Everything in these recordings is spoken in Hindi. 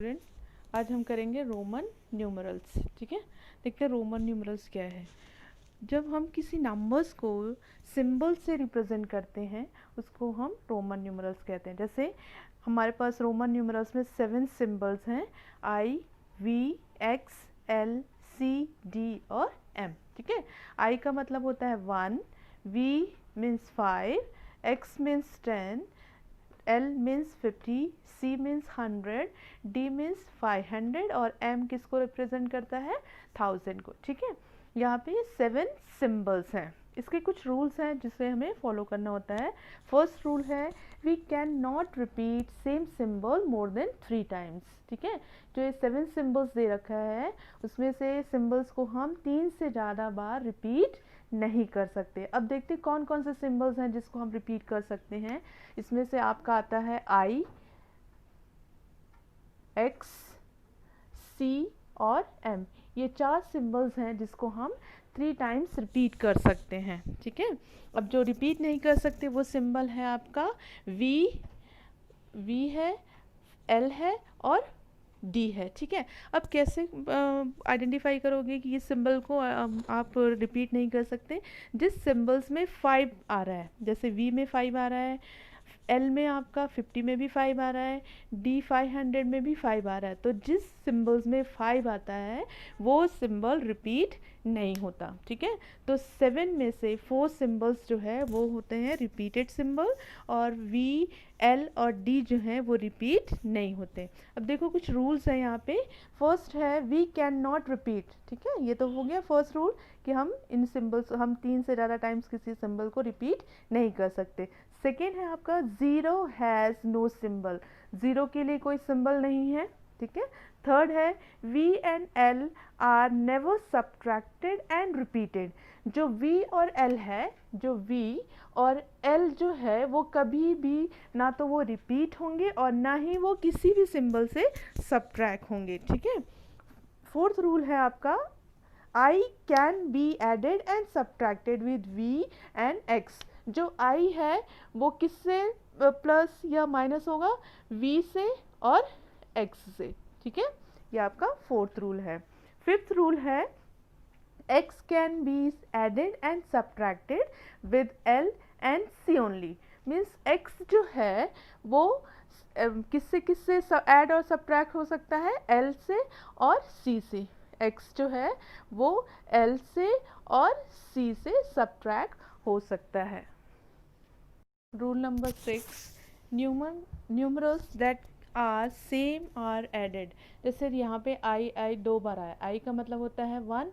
स्टूडेंट, आज हम करेंगे रोमन न्यूमरल्स। ठीक है, देखते हैं रोमन न्यूमरल्स क्या है। जब हम किसी नंबर्स को सिंबल से रिप्रेजेंट करते हैं उसको हम रोमन न्यूमरल्स कहते हैं। जैसे हमारे पास रोमन न्यूमरल्स में 7 सिंबल्स हैं, I, V, X, L, C, D और एम। ठीक है, आई का मतलब होता है 1, V means 5, X means 10, L means 50, C means 100, D means 500 और M किसको रिप्रेजेंट करता है? 1000 को। ठीक है, यहाँ पे 7 सिंबल्स हैं। इसके कुछ रूल्स हैं जिसे हमें फॉलो करना होता है। फर्स्ट रूल है we cannot repeat same symbol more than 3 times. ठीक है, जो ये 7 सिंबल्स दे रखा है उसमें से सिंबल्स को हम 3 से ज़्यादा बार रिपीट नहीं कर सकते। अब देखते हैं कौन कौन से सिंबल्स हैं जिसको हम रिपीट कर सकते हैं। इसमें से आपका आता है आई, एक्स, सी और एम। ये 4 सिंबल्स हैं जिसको हम 3 टाइम्स रिपीट कर सकते हैं। ठीक है, अब जो रिपीट नहीं कर सकते वो सिंबल है आपका वी है, एल है और डी है। ठीक है, अब कैसे आइडेंटिफाई करोगे कि ये सिंबल को आप रिपीट नहीं कर सकते? जिस सिंबल्स में 5 आ रहा है, जैसे वी में 5 आ रहा है, एल में आपका 50 में भी 5 आ रहा है, डी 500 में भी 5 आ रहा है, तो जिस सिंबल्स में 5 आता है वो सिंबल रिपीट नहीं होता। ठीक है, तो 7 में से 4 सिंबल्स जो है वो होते हैं रिपीटेड सिंबल और वी, एल और डी जो हैं वो रिपीट नहीं होते। अब देखो कुछ रूल्स हैं यहाँ पे। फर्स्ट है वी कैन नॉट रिपीट। ठीक है, ये तो हो गया फर्स्ट रूल कि हम इन सिंबल्स हम 3 से ज़्यादा टाइम्स किसी सिंबल को रिपीट नहीं कर सकते। सेकेंड है आपका zero has no symbol, zero के लिए कोई सिंबल नहीं है। ठीक है, थर्ड है V and L are never subtracted and repeated. जो वी और एल है, जो वी और एल जो है वो कभी भी ना तो वो रिपीट होंगे और ना ही वो किसी भी सिंबल से सब्ट्रैक्ट होंगे। ठीक है, फोर्थ रूल है आपका I can be added and subtracted with V and X. जो आई है वो किससे प्लस या माइनस होगा? वी से और एक्स से। ठीक है, ये आपका फोर्थ रूल है। फिफ्थ रूल है x can be added and subtracted with L and C only। Means x जो है वो किससे किससे ऐड और सब्ट्रैक्ट हो सकता है? L से और C से। x जो है वो L से और C से सब्ट्रैक्ट हो सकता है। Rule number 6, numerals that are same are added. जैसे यहाँ पे आई 2 बार आया, आई का मतलब होता है 1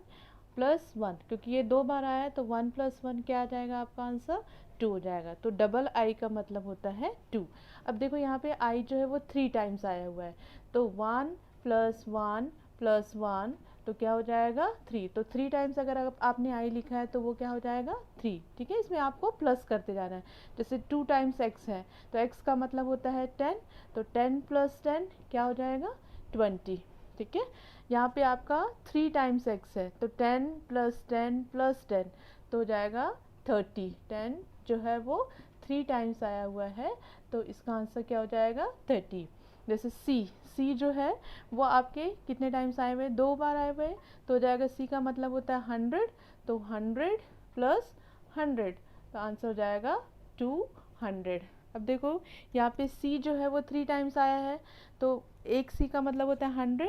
प्लस 1, क्योंकि ये 2 बार आया है तो 1 प्लस 1 क्या आ जाएगा? आपका आंसर 2 हो जाएगा। तो डबल आई का मतलब होता है 2। अब देखो यहाँ पे आई जो है वो 3 टाइम्स आया हुआ है, तो 1 प्लस 1 प्लस 1 तो क्या हो जाएगा? 3। तो 3 टाइम्स अगर आपने आई लिखा है तो वो क्या हो जाएगा? 3। ठीक है, इसमें आपको प्लस करते जाना है। जैसे 2 टाइम्स एक्स है तो एक्स का मतलब होता है 10, तो 10 प्लस 10 क्या हो जाएगा? 20। ठीक है, यहाँ पे आपका 3 टाइम्स एक्स है तो 10 प्लस 10 प्लस 10 तो हो जाएगा 30। 10 जो है वो 3 टाइम्स आया हुआ है तो इसका आंसर क्या हो जाएगा? 30। जैसे सी जो है वो आपके कितने टाइम्स आए हुए? 2 बार आए हुए, तो हो जाएगा सी का मतलब होता है 100, तो 100 प्लस 100 तो आंसर हो जाएगा 200। अब देखो यहाँ पे सी जो है वो 3 टाइम्स आया है तो एक सी का मतलब होता है 100,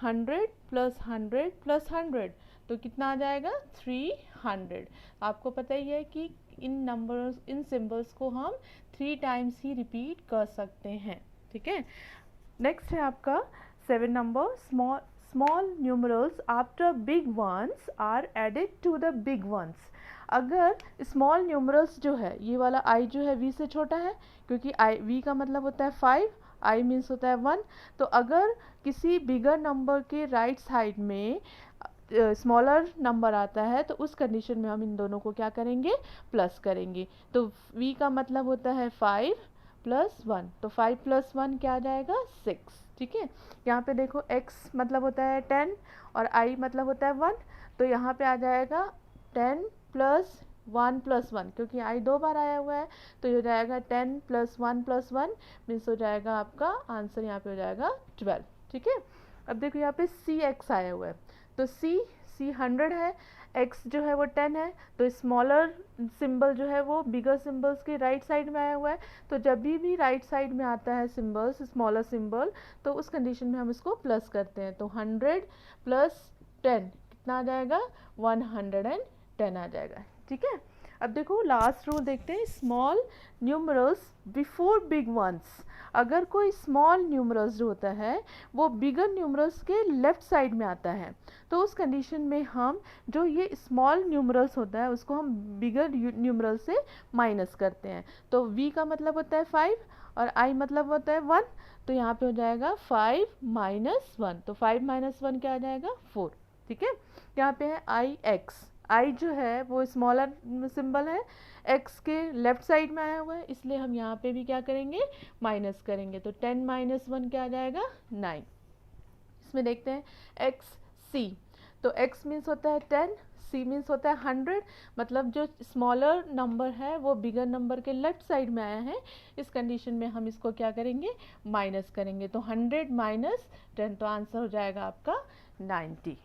100 प्लस 100 प्लस 100 तो कितना आ जाएगा? 300। आपको पता ही है कि इन नंबर्स, इन सिंबल्स को हम 3 टाइम्स ही रिपीट कर सकते हैं। ठीक है, नेक्स्ट है आपका 7 number, small numerals after big ones are added to the big ones. अगर स्मॉल न्यूमरल्स जो है, ये वाला आई जो है वी से छोटा है, क्योंकि आई वी का मतलब होता है 5, आई मीन्स होता है 1, तो अगर किसी बिगर नंबर के राइट साइड में स्मॉलर नंबर आता है तो उस कंडीशन में हम इन दोनों को क्या करेंगे? प्लस करेंगे। तो v का मतलब होता है 5 प्लस 1, तो 5 प्लस 1 क्या आ जाएगा? 6। ठीक है, यहाँ पे देखो x मतलब होता है 10 और i मतलब होता है 1, तो यहाँ पे आ जाएगा 10 प्लस 1 प्लस 1, क्योंकि i 2 बार आया हुआ है तो ये हो जाएगा 10 प्लस 1 प्लस 1 मीन्स हो जाएगा आपका आंसर यहाँ पे हो जाएगा 12। ठीक है। अब देखो यहाँ पे सी एक्स आया हुआ है, तो सी 100 है, एक्स जो है वो 10 है, तो स्मॉलर सिंबल जो है वो बिगर सिंबल्स के राइट साइड में आया हुआ है। तो जब भी राइट साइड में आता है सिंबल्स स्मॉलर सिंबल, तो उस कंडीशन में हम इसको प्लस करते हैं। तो 100 प्लस 10 कितना आ जाएगा, 110 आ जाएगा। ठीक है। अब देखो लास्ट रूल देखते हैं, small numerals before big ones. अगर कोई स्मॉल न्यूमरल्स जो होता है वो बिगर न्यूमरल्स के लेफ्ट साइड में आता है, तो उस कंडीशन में हम जो ये स्मॉल न्यूमरल्स होता है उसको हम बिगर न्यूमरल से माइनस करते हैं। तो v का मतलब होता है 5 और i मतलब होता है 1, तो यहाँ पे हो जाएगा 5 माइनस 1, तो 5 माइनस 1 क्या आ जाएगा, 4। ठीक है। यहाँ पे है आई एक्स, आई जो है वो स्मॉलर सिंबल है, एक्स के लेफ्ट साइड में आया हुआ है, इसलिए हम यहाँ पे भी क्या करेंगे, माइनस करेंगे। तो 10 माइनस 1 क्या आ जाएगा, 9। इसमें देखते हैं एक्स सी, तो एक्स मीन्स होता है 10, सी मीन्स होता है 100, मतलब जो स्मॉलर नंबर है वो बिगर नंबर के लेफ्ट साइड में आया है। इस कंडीशन में हम इसको क्या करेंगे, माइनस करेंगे। तो 100 माइनस 10, तो आंसर हो जाएगा आपका 90।